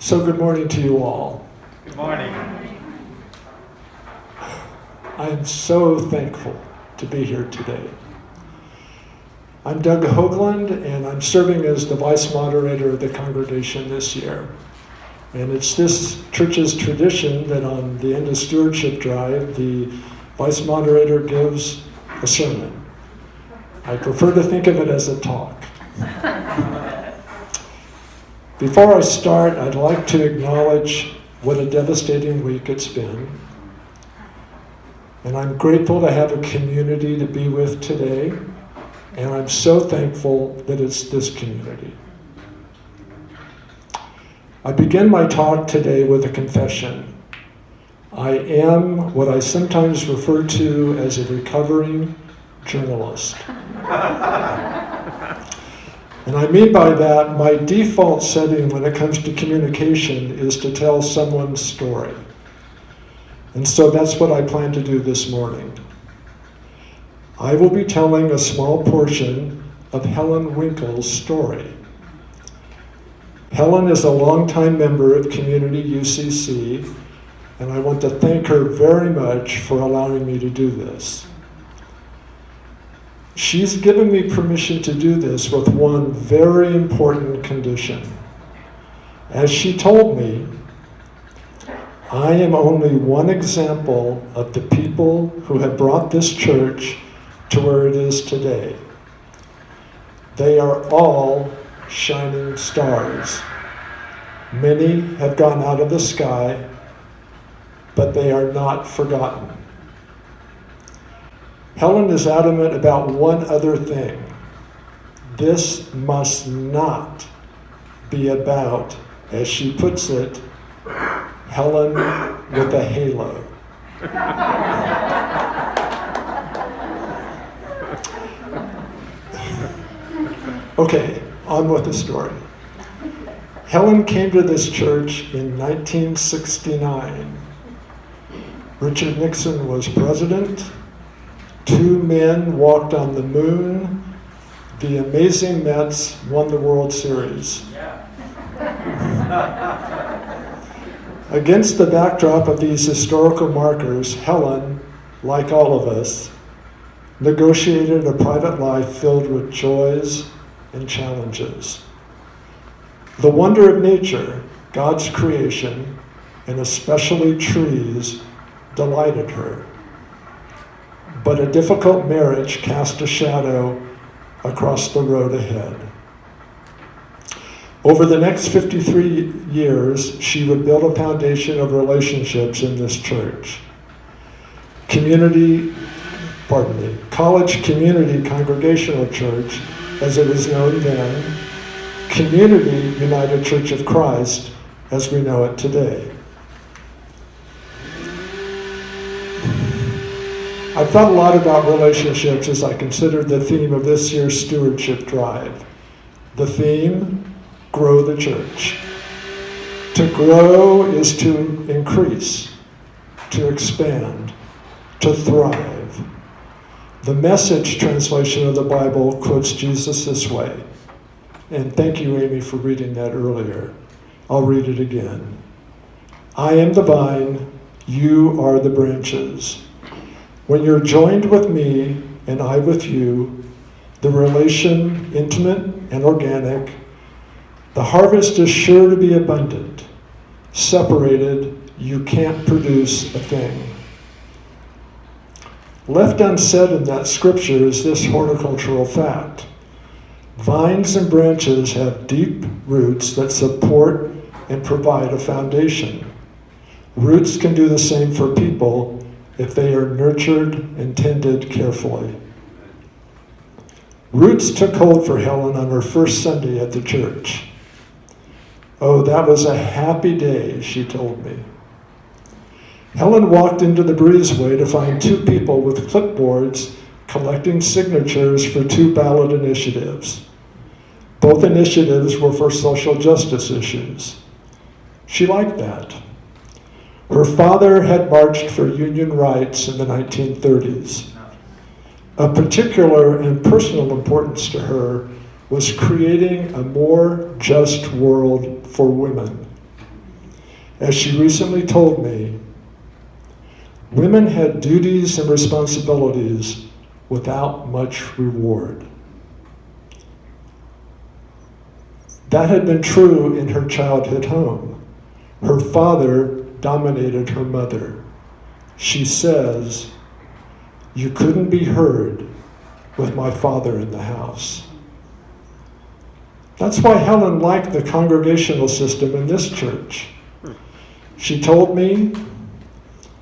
So good morning to you all. Good morning. I'm so thankful to be here today. I'm Doug Hoagland, and I'm serving as the vice moderator of the congregation this year. And it's this church's tradition that on the end of Stewardship Drive, the vice moderator gives a sermon. I prefer to think of it as a talk. Before I start, I'd like to acknowledge what a devastating week it's been. And I'm grateful to have a community to be with today. And I'm so thankful that it's this community. I begin my talk today with a confession. I am what I sometimes refer to as a recovering journalist. And I mean by that, my default setting when it comes to communication is to tell someone's story. And so that's what I plan to do this morning. I will be telling a small portion of Helen Winkle's story. Helen is a longtime member of Community UCC, and I want to thank her very much for allowing me to do this. She's given me permission to do this with one very important condition. As she told me, I am only one example of the people who have brought this church to where it is today. They are all shining stars. Many have gone out of the sky, but they are not forgotten. Helen is adamant about one other thing. This must not be about, as she puts it, Helen with a halo. Okay, on with the story. Helen came to this church in 1969. Richard Nixon was president. 2 men walked on the moon. The amazing Mets won the World Series. Against the backdrop of these historical markers, Helen, like all of us, negotiated a private life filled with joys and challenges. The wonder of nature, God's creation, and especially trees, delighted her. But a difficult marriage cast a shadow across the road ahead. Over the next 53 years, she would build a foundation of relationships in this church. College Community Congregational Church, as it was known then, Community United Church of Christ, as we know it today. I've thought a lot about relationships as I considered the theme of this year's Stewardship Drive. The theme, grow the church. To grow is to increase, to expand, to thrive. The Message translation of the Bible quotes Jesus this way. And thank you, Amy, for reading that earlier. I'll read it again. I am the vine, you are the branches. When you're joined with me and I with you, the relation intimate and organic, the harvest is sure to be abundant. Separated, you can't produce a thing. Left unsaid in that scripture is this horticultural fact. Vines and branches have deep roots that support and provide a foundation. Roots can do the same for people if they are nurtured and tended carefully. Roots took hold for Helen on her first Sunday at the church. Oh, that was a happy day, she told me. Helen walked into the breezeway to find 2 people with clipboards collecting signatures for 2 ballot initiatives. Both initiatives were for social justice issues. She liked that. Her father had marched for union rights in the 1930s. Of particular and personal importance to her was creating a more just world for women. As she recently told me, women had duties and responsibilities without much reward. That had been true in her childhood home. Her father dominated her mother. She says, "You couldn't be heard with my father in the house." That's why Helen liked the congregational system in this church. She told me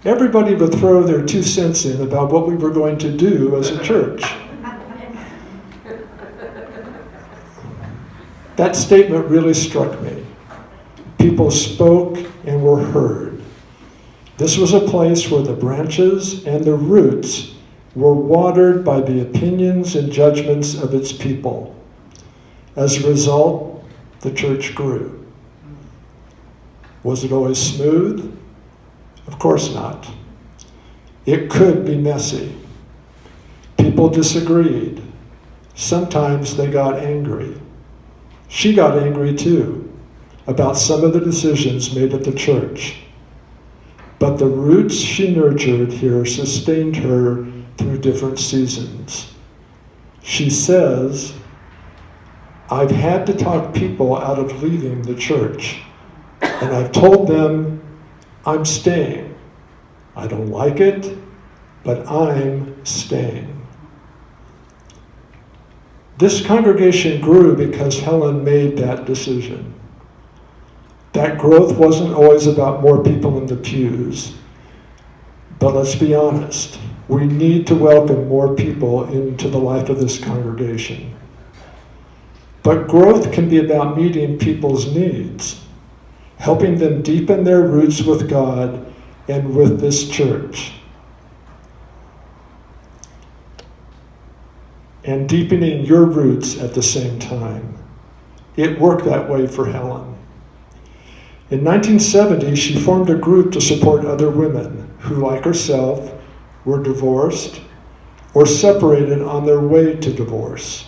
everybody would throw their 2 cents in about what we were going to do as a church. That statement really struck me. People spoke and were heard. This was a place where the branches and the roots were watered by the opinions and judgments of its people. As a result, the church grew. Was it always smooth? Of course not. It could be messy. People disagreed. Sometimes they got angry. She got angry too about some of the decisions made at the church. But the roots she nurtured here sustained her through different seasons. She says, "I've had to talk people out of leaving the church, and I've told them I'm staying. I don't like it, but I'm staying." This congregation grew because Helen made that decision. That growth wasn't always about more people in the pews. But let's be honest, we need to welcome more people into the life of this congregation. But growth can be about meeting people's needs, helping them deepen their roots with God and with this church, and deepening your roots at the same time. It worked that way for Helen. In 1970, she formed a group to support other women who, like herself, were divorced or separated on their way to divorce.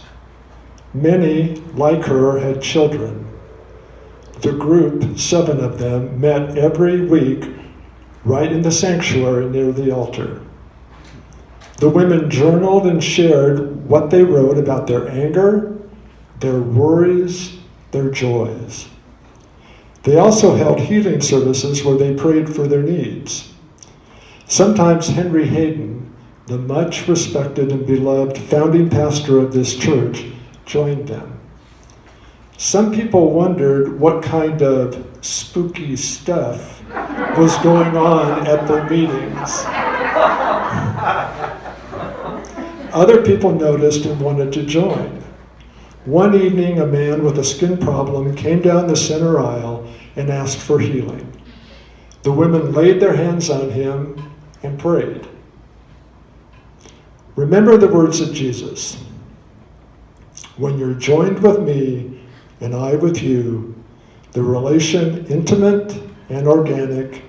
Many, like her, had children. The group, 7 of them, met every week right in the sanctuary near the altar. The women journaled and shared what they wrote about their anger, their worries, their joys. They also held healing services where they prayed for their needs. Sometimes Henry Hayden, the much respected and beloved founding pastor of this church, joined them. Some people wondered what kind of spooky stuff was going on at their meetings. Other people noticed and wanted to join. One evening, a man with a skin problem came down the center aisle and asked for healing. The women laid their hands on him and prayed. Remember the words of Jesus. When you're joined with me and I with you, the relation intimate and organic,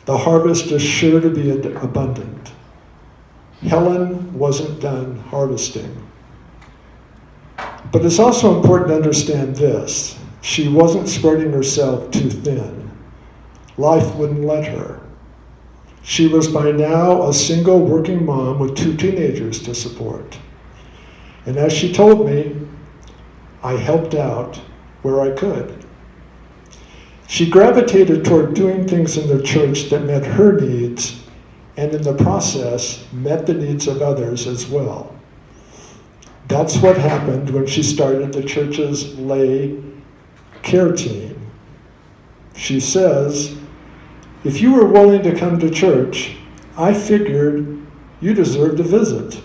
the harvest is sure to be abundant. Helen wasn't done harvesting. But it's also important to understand this. She wasn't spreading herself too thin. Life wouldn't let her. She was by now a single working mom with 2 teenagers to support. And as she told me, I helped out where I could. She gravitated toward doing things in the church that met her needs, and in the process met the needs of others as well. That's what happened when she started the church's lay care team. She says, if you were willing to come to church, I figured you deserved a visit.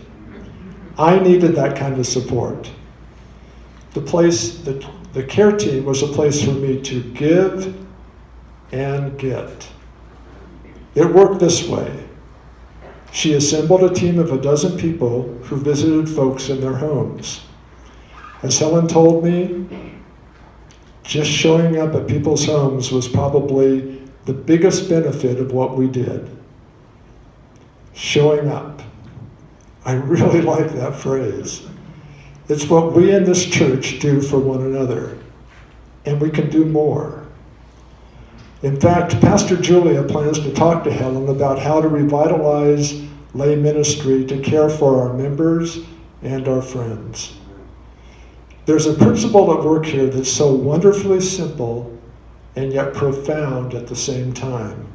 I needed that kind of support. The care team was a place for me to give and get. It worked this way. She assembled a team of 12 people who visited folks in their homes. As Helen told me, just showing up at people's homes was probably the biggest benefit of what we did. Showing up. I really like that phrase. It's what we in this church do for one another, and we can do more. In fact, Pastor Julia plans to talk to Helen about how to revitalize lay ministry to care for our members and our friends. There's a principle at work here that's so wonderfully simple and yet profound at the same time.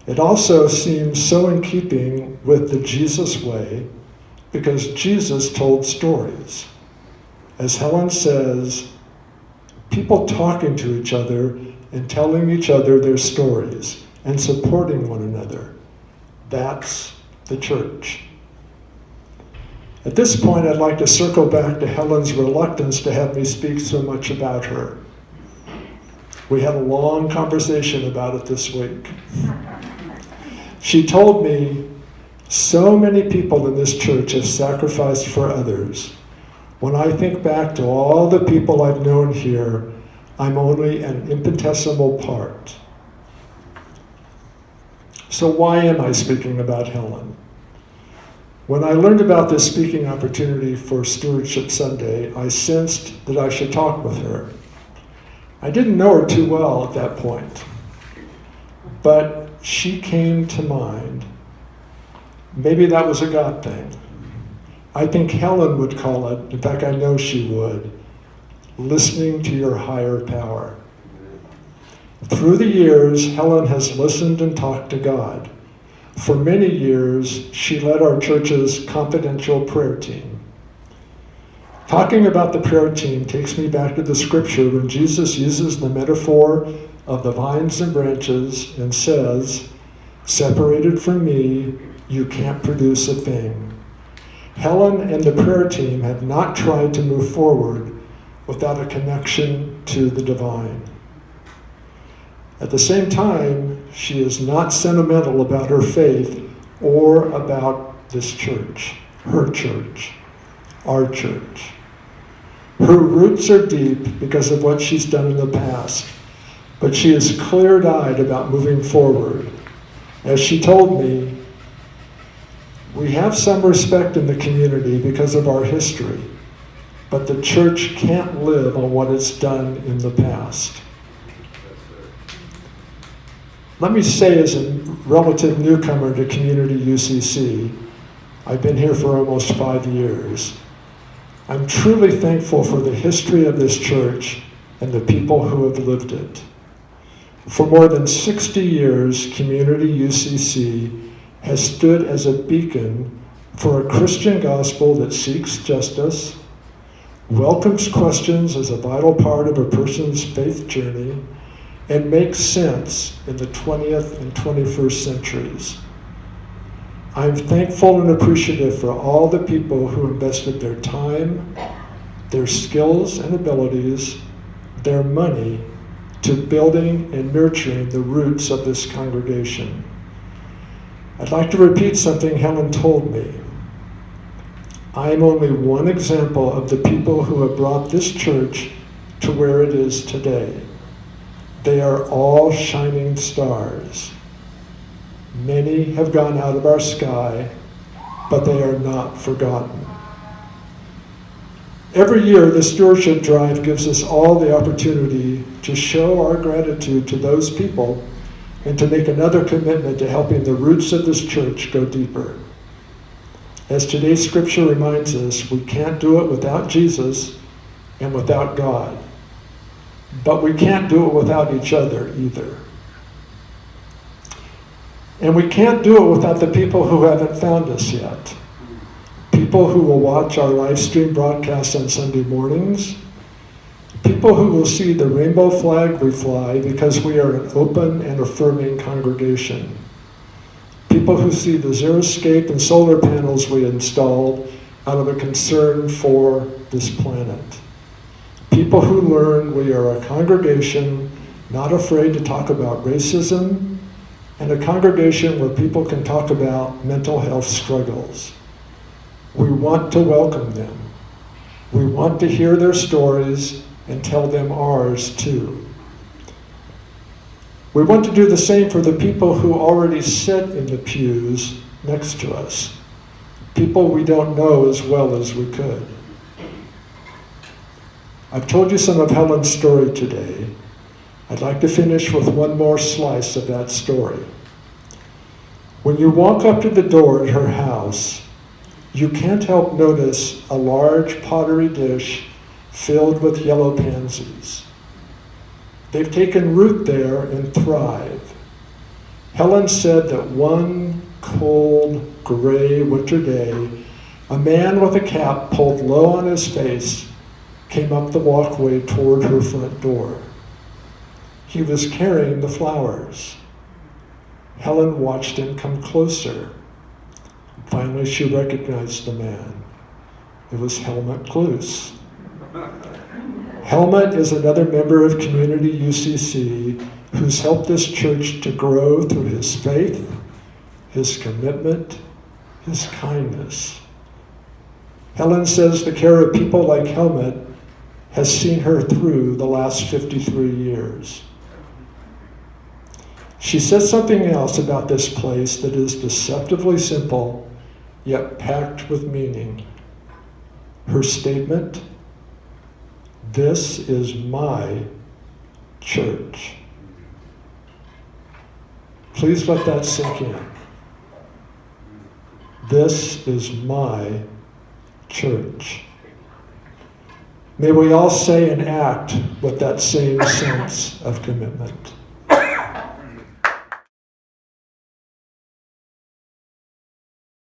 It also seems so in keeping with the Jesus way because Jesus told stories. As Helen says, people talking to each other and telling each other their stories and supporting one another. That's the church. At this point, I'd like to circle back to Helen's reluctance to have me speak so much about her. We had a long conversation about it this week. She told me, so many people in this church have sacrificed for others. When I think back to all the people I've known here, I'm only an infinitesimal part. So why am I speaking about Helen? When I learned about this speaking opportunity for Stewardship Sunday, I sensed that I should talk with her. I didn't know her too well at that point, but she came to mind. Maybe that was a God thing. I think Helen would call it, in fact I know she would, listening to your higher power. Through the years, Helen has listened and talked to God. For many years, she led our church's confidential prayer team. Talking about the prayer team takes me back to the scripture when Jesus uses the metaphor of the vines and branches and says, "Separated from me, you can't produce a thing." Helen and the prayer team have not tried to move forward without a connection to the divine. At the same time, she is not sentimental about her faith or about this church, her church, our church. Her roots are deep because of what she's done in the past, but she is clear-eyed about moving forward. As she told me, we have some respect in the community because of our history, but the church can't live on what it's done in the past. Let me say, as a relative newcomer to Community UCC, I've been here for almost 5 years. I'm truly thankful for the history of this church and the people who have lived it. For more than 60 years, Community UCC has stood as a beacon for a Christian gospel that seeks justice, welcomes questions as a vital part of a person's faith journey, and makes sense in the 20th and 21st centuries. I'm thankful and appreciative for all the people who invested their time, their skills and abilities, their money to building and nurturing the roots of this congregation. I'd like to repeat something Helen told me. I am only one example of the people who have brought this church to where it is today. They are all shining stars. Many have gone out of our sky, but they are not forgotten. Every year, the Stewardship Drive gives us all the opportunity to show our gratitude to those people and to make another commitment to helping the roots of this church go deeper. As today's scripture reminds us, we can't do it without Jesus and without God. But we can't do it without each other either. And we can't do it without the people who haven't found us yet. People who will watch our live stream broadcast on Sunday mornings. People who will see the rainbow flag we fly because we are an open and affirming congregation. People who see the xeriscape and solar panels we installed out of a concern for this planet. People who learn we are a congregation not afraid to talk about racism, and a congregation where people can talk about mental health struggles. We want to welcome them. We want to hear their stories and tell them ours too. We want to do the same for the people who already sit in the pews next to us, people we don't know as well as we could. I've told you some of Helen's story today, I'd like to finish with one more slice of that story. When you walk up to the door at her house, you can't help notice a large pottery dish filled with yellow pansies. They've taken root there and thrive. Helen said that one cold, gray winter day, a man with a cap pulled low on his face came up the walkway toward her front door. He was carrying the flowers. Helen watched him come closer. Finally, she recognized the man. It was Helmut Klus. Helmut is another member of Community UCC who's helped this church to grow through his faith, his commitment, his kindness. Helen says the care of people like Helmut has seen her through the last 53 years. She says something else about this place that is deceptively simple, yet packed with meaning. Her statement, "This is my church." Please let that sink in. This is my church. May we all say and act with that same sense of commitment.